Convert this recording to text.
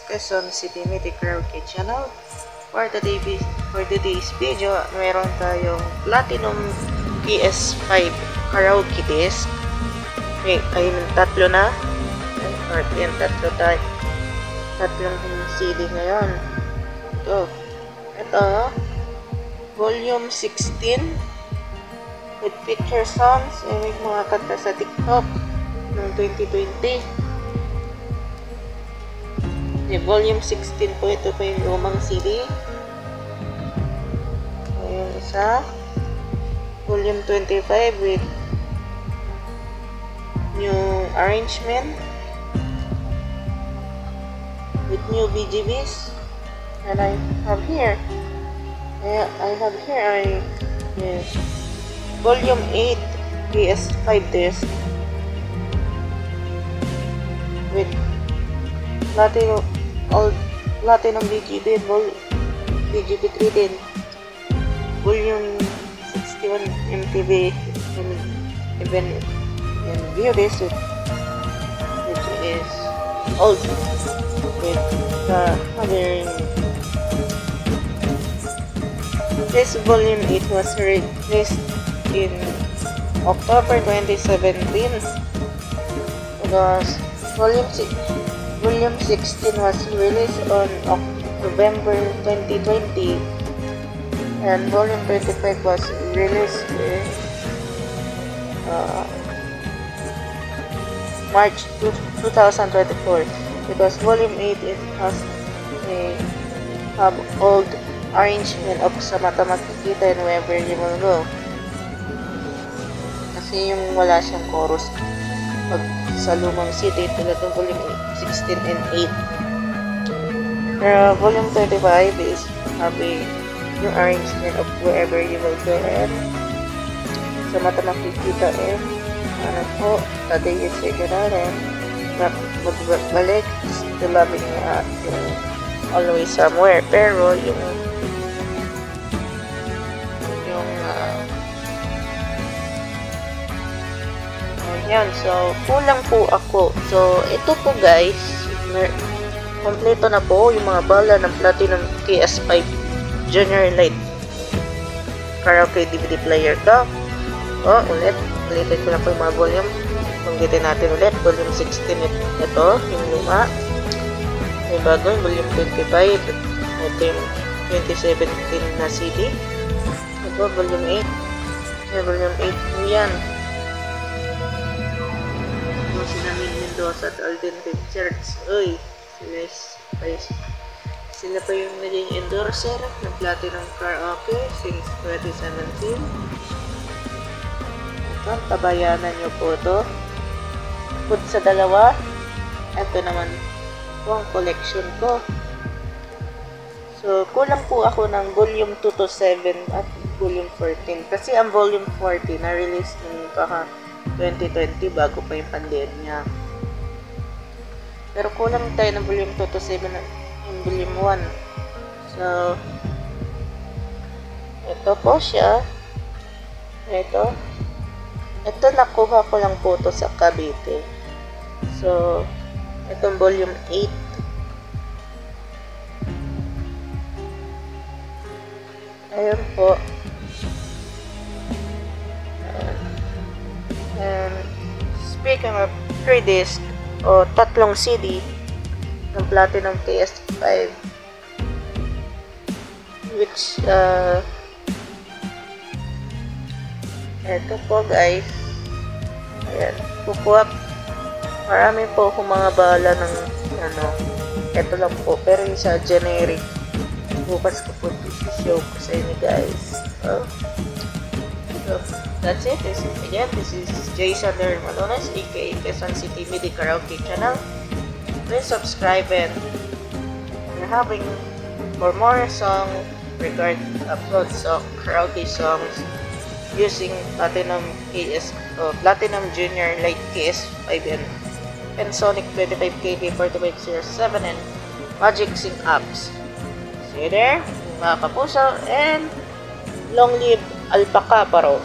Quezon City Media Karaoke channel. For today's video, meron tayong Platinum PS5 Karaoke disc. Okay, ayun, tatlo na. Or yan, tatlong CD ngayon. Ito, volume 16 with picture songs and may mga kanta sa TikTok ng 2020. Volume 16 po, ito po yung lumang CD. Yung isa, volume 25 with new arrangement with new BGBs. And I have here volume 8 PS5 disc with Platinum BGB, BGB 3 din, volume 61 MTV, and even in view this which is old with the other. This volume 8 was released in October 2017 because volume 16 was released on November 2020 and volume 25 was released in March 2024 because volume 8 it has old arrangement of Sa Mata Makikita and Wherever You Will Go, kasi yung wala siyang chorus pag sa lumang CD tulad ng volume 16 and 8. Pero volume 25 is having yung arrangement of Wherever You Will Go and Sa Mata Makikita and ano po, Today Is Regular and Magbalik, Still Loving yung Always Somewhere. Pero yung yan, so kulang po ako. So ito po guys, kompleto na po yung mga bala ng Platinum PS5 Junior Lite Karaoke DVD player ko. Ulitin ko lang po yung mga volume. Banggitin natin ulit, volume 16 ito, yung luma. May bago yung volume 25, ito yung 2017 na CD. Ito, volume 8. May volume 8 yan. Sila Mendoza at Alden Pictures. Sila pa yung naging endorser ng Platinum Karaoke since 2017. Ito, tabayanan nyo po ito. Put sa dalawa. Ito naman po ang collection ko. So, kulang po ako ng volume 2 to 7 at volume 14. Kasi ang volume 14 na-release ng 2020 bago pa yung pandemya. Pero kulang tayo ng volume 2 to 7 yung volume 1. So, ito po siya. Ito nakuha ko lang po ito sa Cavite. So, itong volume 8. Ayun po. And speaking of 3 disc o tatlong CD ng Platinum PS5 which eto po guys, ayan, kukuha, marami po akong mga bala ng eto lang po, pero yung sa generic bukas ko po i-show ko sa inyo guys. So that's it. This is Jason Malones, aka Quezon City Media Karaoke channel. Please subscribe and we're having for more song uploads of karaoke songs using Platinum Junior Lite PS5 and Pensonic 25KD 4507 and Magic Sync apps. See you there, mga kapuso, and long live Alpaca Paro.